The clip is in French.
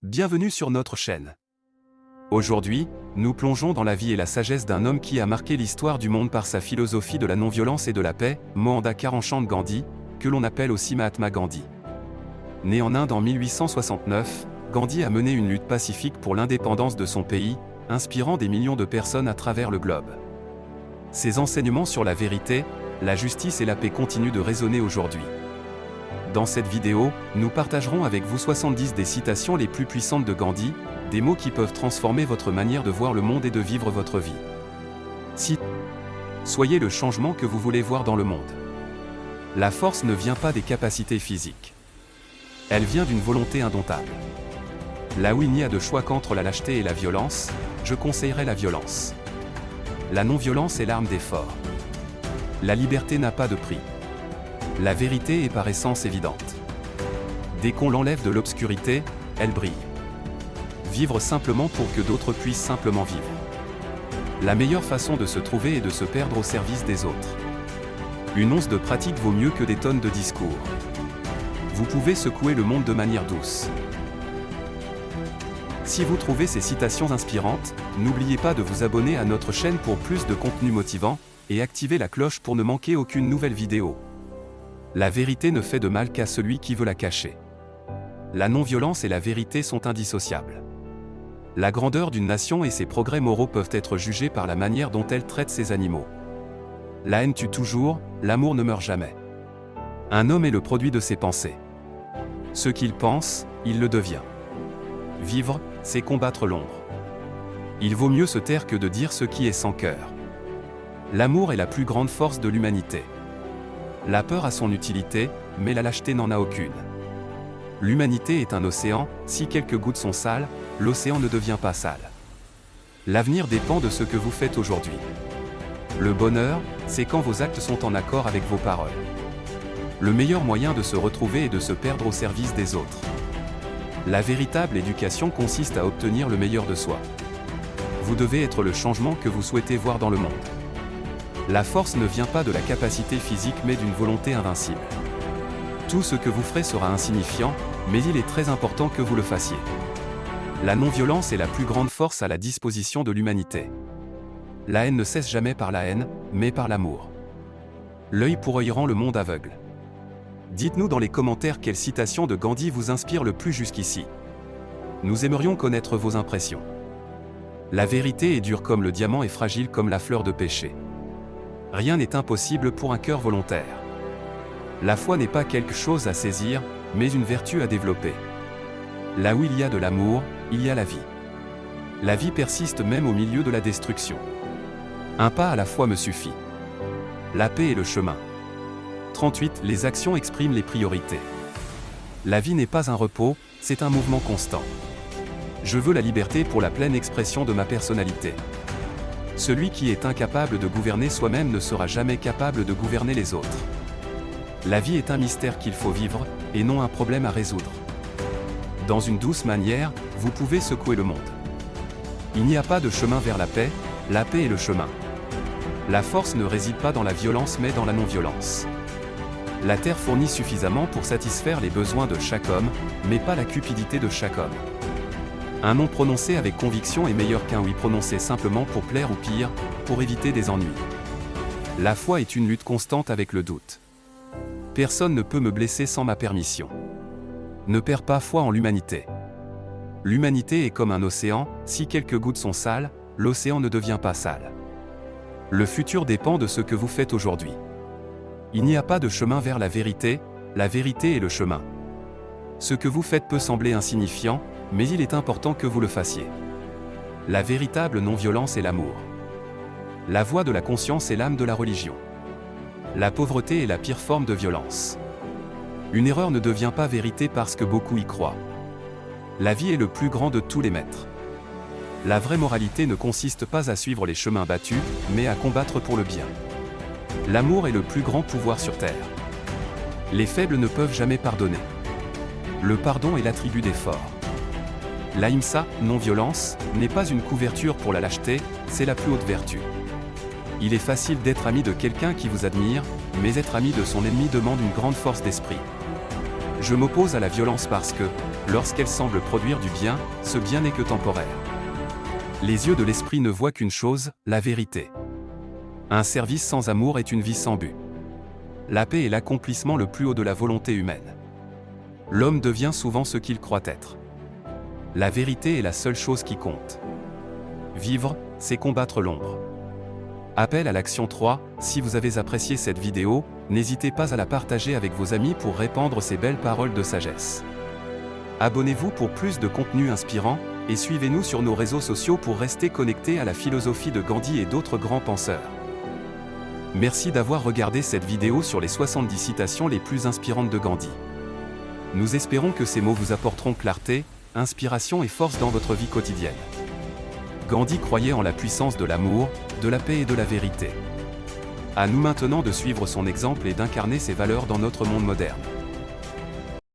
Bienvenue sur notre chaîne. Aujourd'hui, nous plongeons dans la vie et la sagesse d'un homme qui a marqué l'histoire du monde par sa philosophie de la non-violence et de la paix, Mohandas Karamchand Gandhi, que l'on appelle aussi Mahatma Gandhi. Né en Inde en 1869, Gandhi a mené une lutte pacifique pour l'indépendance de son pays, inspirant des millions de personnes à travers le globe. Ses enseignements sur la vérité, la justice et la paix continuent de résonner aujourd'hui. Dans cette vidéo, nous partagerons avec vous 70 des citations les plus puissantes de Gandhi, des mots qui peuvent transformer votre manière de voir le monde et de vivre votre vie. Soyez le changement que vous voulez voir dans le monde. La force ne vient pas des capacités physiques. Elle vient d'une volonté indomptable. Là où il n'y a de choix qu'entre la lâcheté et la violence, je conseillerais la violence. La non-violence est l'arme des forts. La liberté n'a pas de prix. La vérité est par essence évidente. Dès qu'on l'enlève de l'obscurité, elle brille. Vivre simplement pour que d'autres puissent simplement vivre. La meilleure façon de se trouver est de se perdre au service des autres. Une once de pratique vaut mieux que des tonnes de discours. Vous pouvez secouer le monde de manière douce. Si vous trouvez ces citations inspirantes, n'oubliez pas de vous abonner à notre chaîne pour plus de contenu motivant, et activer la cloche pour ne manquer aucune nouvelle vidéo. La vérité ne fait de mal qu'à celui qui veut la cacher. La non-violence et la vérité sont indissociables. La grandeur d'une nation et ses progrès moraux peuvent être jugés par la manière dont elle traite ses animaux. La haine tue toujours, l'amour ne meurt jamais. Un homme est le produit de ses pensées. Ce qu'il pense, il le devient. Vivre, c'est combattre l'ombre. Il vaut mieux se taire que de dire ce qui est sans cœur. L'amour est la plus grande force de l'humanité. La peur a son utilité, mais la lâcheté n'en a aucune. L'humanité est un océan, si quelques gouttes sont sales, l'océan ne devient pas sale. L'avenir dépend de ce que vous faites aujourd'hui. Le bonheur, c'est quand vos actes sont en accord avec vos paroles. Le meilleur moyen de se retrouver est de se perdre au service des autres. La véritable éducation consiste à obtenir le meilleur de soi. Vous devez être le changement que vous souhaitez voir dans le monde. La force ne vient pas de la capacité physique mais d'une volonté invincible. Tout ce que vous ferez sera insignifiant, mais il est très important que vous le fassiez. La non-violence est la plus grande force à la disposition de l'humanité. La haine ne cesse jamais par la haine, mais par l'amour. L'œil pour œil rend le monde aveugle. Dites-nous dans les commentaires quelle citation de Gandhi vous inspire le plus jusqu'ici. Nous aimerions connaître vos impressions. La vérité est dure comme le diamant et fragile comme la fleur de pêcher. Rien n'est impossible pour un cœur volontaire. La foi n'est pas quelque chose à saisir, mais une vertu à développer. Là où il y a de l'amour, il y a la vie. La vie persiste même au milieu de la destruction. Un pas à la fois me suffit. La paix est le chemin. 38. Les actions expriment les priorités. La vie n'est pas un repos, c'est un mouvement constant. Je veux la liberté pour la pleine expression de ma personnalité. Celui qui est incapable de gouverner soi-même ne sera jamais capable de gouverner les autres. La vie est un mystère qu'il faut vivre, et non un problème à résoudre. Dans une douce manière, vous pouvez secouer le monde. Il n'y a pas de chemin vers la paix est le chemin. La force ne réside pas dans la violence mais dans la non-violence. La terre fournit suffisamment pour satisfaire les besoins de chaque homme, mais pas la cupidité de chaque homme. Un non prononcé avec conviction est meilleur qu'un oui prononcé simplement pour plaire ou pire, pour éviter des ennuis. La foi est une lutte constante avec le doute. Personne ne peut me blesser sans ma permission. Ne perds pas foi en l'humanité. L'humanité est comme un océan, si quelques gouttes sont sales, l'océan ne devient pas sale. Le futur dépend de ce que vous faites aujourd'hui. Il n'y a pas de chemin vers la vérité est le chemin. Ce que vous faites peut sembler insignifiant, mais il est important que vous le fassiez. La véritable non-violence est l'amour. La voix de la conscience est l'âme de la religion. La pauvreté est la pire forme de violence. Une erreur ne devient pas vérité parce que beaucoup y croient. La vie est le plus grand de tous les maîtres. La vraie moralité ne consiste pas à suivre les chemins battus, mais à combattre pour le bien. L'amour est le plus grand pouvoir sur terre. Les faibles ne peuvent jamais pardonner. Le pardon est l'attribut des forts. L'ahimsa, non-violence, n'est pas une couverture pour la lâcheté, c'est la plus haute vertu. Il est facile d'être ami de quelqu'un qui vous admire, mais être ami de son ennemi demande une grande force d'esprit. Je m'oppose à la violence parce que, lorsqu'elle semble produire du bien, ce bien n'est que temporaire. Les yeux de l'esprit ne voient qu'une chose, la vérité. Un service sans amour est une vie sans but. La paix est l'accomplissement le plus haut de la volonté humaine. L'homme devient souvent ce qu'il croit être. La vérité est la seule chose qui compte. Vivre, c'est combattre l'ombre. Appel à l'action 3, si vous avez apprécié cette vidéo, n'hésitez pas à la partager avec vos amis pour répandre ces belles paroles de sagesse. Abonnez-vous pour plus de contenu inspirant, et suivez-nous sur nos réseaux sociaux pour rester connectés à la philosophie de Gandhi et d'autres grands penseurs. Merci d'avoir regardé cette vidéo sur les 70 citations les plus inspirantes de Gandhi. Nous espérons que ces mots vous apporteront clarté, inspiration et force dans votre vie quotidienne. Gandhi croyait en la puissance de l'amour, de la paix et de la vérité. À nous maintenant de suivre son exemple et d'incarner ces valeurs dans notre monde moderne.